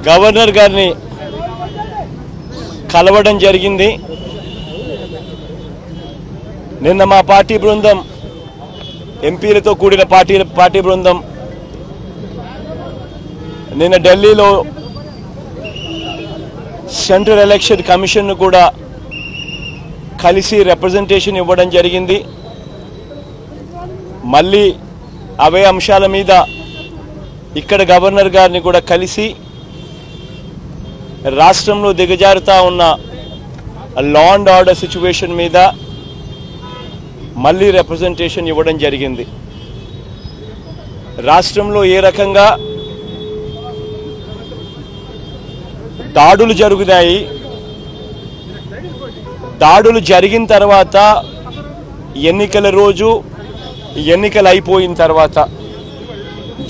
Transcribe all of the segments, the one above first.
Governor గారిని కలవడం జరిగింది. నిన్న మా పార్టీ బృందం, ఎంపీలతో కూడిన పార్టీ బృందం నిన్న ఢిల్లీలో సెంట్రల్ ఎలక్షన్ కమిషన్ను కూడా కలిసి రిప్రజెంటేషన్ ఇవ్వడం జరిగింది. మళ్ళీ అవే అంశాల మీద ఇక్కడ గవర్నర్ గారిని కూడా కలిసి రాష్ట్రంలో దిగజారుతా ఉన్న లా అండ్ ఆర్డర్ సిచ్యువేషన్ మీద మళ్ళీ రిప్రజెంటేషన్ ఇవ్వడం జరిగింది. రాష్ట్రంలో ఏ రకంగా దాడులు జరుగుతాయి, దాడులు జరిగిన తర్వాత ఎన్నికల రోజు, ఎన్నికలు అయిపోయిన తర్వాత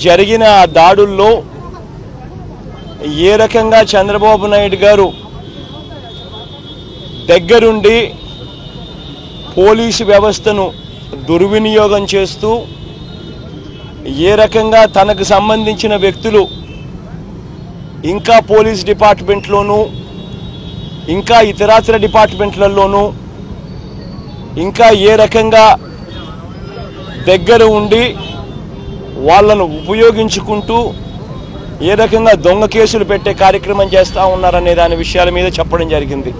జరిగిన ఆ దాడుల్లో ఏ రకంగా చంద్రబాబు నాయుడు గారు దగ్గరుండి పోలీసు వ్యవస్థను దుర్వినియోగం చేస్తూ, ఏ రకంగా తనకు సంబంధించిన వ్యక్తులు ఇంకా పోలీస్ డిపార్ట్మెంట్లోనూ, ఇంకా ఇతరాతర డిపార్ట్మెంట్లలోనూ ఇంకా ఏ రకంగా దగ్గర ఉండి వాళ్ళను ఉపయోగించుకుంటూ ఏ రకంగా దొంగ కేసులు పెట్టే కార్యక్రమం చేస్తూ ఉన్నారనే దాని విషయాల మీద చెప్పడం జరిగింది.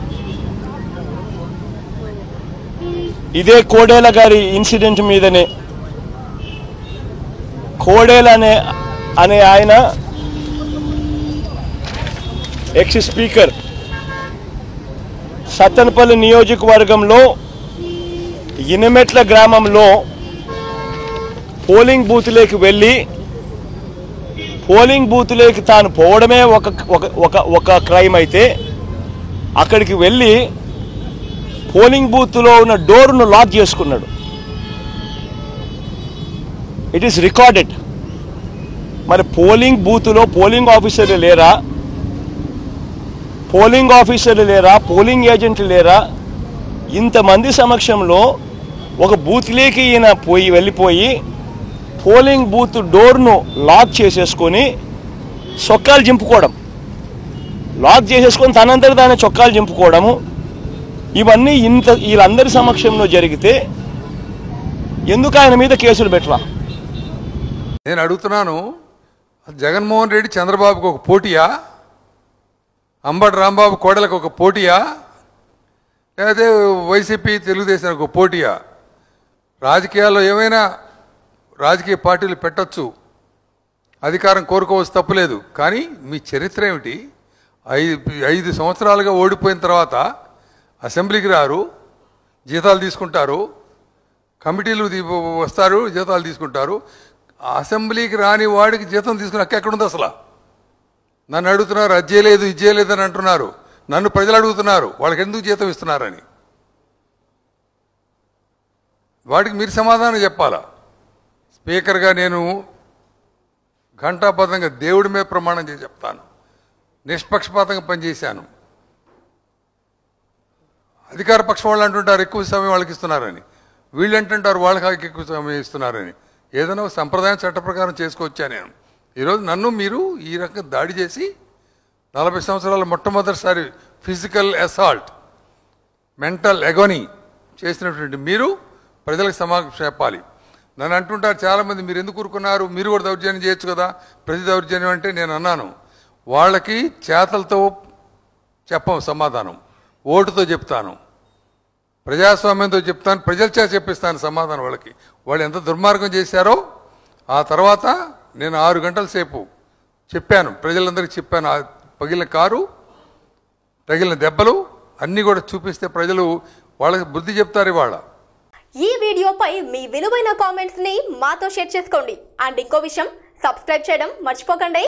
ఇదే కోడేల గారి ఇన్సిడెంట్ మీదనే కోడేల అనే ఆయన ఎక్స్ స్పీకర్ సత్తెనపల్లి నియోజకవర్గంలో ఇనమెట్ల గ్రామంలో పోలింగ్ బూత్లోకి వెళ్ళి పోలింగ్ బూత్లోకి తాను పోవడమే ఒక క్రైమ్ అయితే, అక్కడికి వెళ్ళి పోలింగ్ బూత్లో ఉన్న డోర్ను లాక్ చేసుకున్నాడు. It is recorded. మరి పోలింగ్ బూత్లో పోలింగ్ ఆఫీసర్లు లేరా, పోలింగ్ ఏజెంట్లు లేరా? ఇంతమంది సమక్షంలో ఒక బూత్లోకి ఈయన వెళ్ళిపోయి పోలింగ్ బూత్ డోర్ను లాక్ చేసేసుకొని చొక్కాలు చింపుకోవడం, లాక్ చేసేసుకొని తనంతట తానే చొక్కాలు చింపుకోవడము, ఇవన్నీ వీళ్ళందరి సమక్షంలో జరిగితే ఎందుకు ఆయన మీద కేసులు పెట్టరా? నేను అడుగుతున్నాను, జగన్మోహన్ రెడ్డి చంద్రబాబుకు ఒక పోటీయా, అంబటి రాంబాబు కోడలకు ఒక పోటీయా, లేకపోతే వైసీపీ తెలుగుదేశానికి ఒక పోటీయా? రాజకీయాల్లో ఏమైనా రాజకీయ పార్టీలు పెట్టచ్చు, అధికారం కోరుకోవచ్చు, తప్పులేదు. కానీ మీ చరిత్ర ఏమిటి? 5 సంవత్సరాలుగా ఓడిపోయిన తర్వాత అసెంబ్లీకి రారు, జీతాలు తీసుకుంటారు, కమిటీలు వస్తారు, జీతాలు తీసుకుంటారు. అసెంబ్లీకి రాని వాడికి జీతం తీసుకుని హక్కు ఎక్కడుంది అసలు? నన్ను అడుగుతున్నారు, అది చేయలేదు ఇది చేయలేదు అని అంటున్నారు. నన్ను ప్రజలు అడుగుతున్నారు, వాళ్ళకి ఎందుకు జీతం ఇస్తున్నారని. వాటికి మీరు సమాధానం చెప్పాలా? స్పీకర్గా నేను ఘంటాబద్ధంగా దేవుడి మీద ప్రమాణం చేసి చెప్తాను, నిష్పక్షపాతంగా పనిచేశాను. అధికార పక్షం వాళ్ళు అంటుంటారు ఎక్కువ సమయం వాళ్ళకి ఇస్తున్నారని, వీళ్ళు అంటుంటారు వాళ్ళకి ఎక్కువ సమయం ఇస్తున్నారని. ఏదైనా సంప్రదాయం చట్ట ప్రకారం చేసుకొచ్చా నేను. ఈరోజు నన్ను మీరు ఈ రకంగా దాడి చేసి 40 సంవత్సరాల మొట్టమొదటిసారి ఫిజికల్ అసాల్ట్, మెంటల్ ఎగోనీ చేసినటువంటి మీరు ప్రజలకు సమాధానం చెప్పాలి. నన్ను అంటుంటారు చాలామంది, మీరు ఎందుకు ఊరుకున్నారు, మీరు కూడా దౌర్జన్యం చేయొచ్చు కదా. ప్రతి దౌర్జన్యం అంటే నేను అన్నాను, వాళ్ళకి చేతలతో చెప్పం సమాధానం, ఓటుతో చెప్తాను, ప్రజాస్వామ్యంతో చెప్తాను, ప్రజల చేత చెప్పిస్తాను సమాధానం వాళ్ళకి. వాళ్ళు ఎంత దుర్మార్గం చేశారో ఆ తర్వాత నేను 6 గంటల సేపు చెప్పాను, ప్రజలందరికీ చెప్పాను. పగిలిన కారు, తగిలిన దెబ్బలు అన్నీ కూడా చూపిస్తే ప్రజలు వాళ్ళకి బుద్ధి చెప్తారు. ఇవాళ ఈ వీడియోపై మీ విలువైన కామెంట్స్ ని మాతో షేర్ చేసుకోండి. అండ్ ఇంకో విషయం, సబ్స్క్రైబ్ చేయడం మర్చిపోకండి.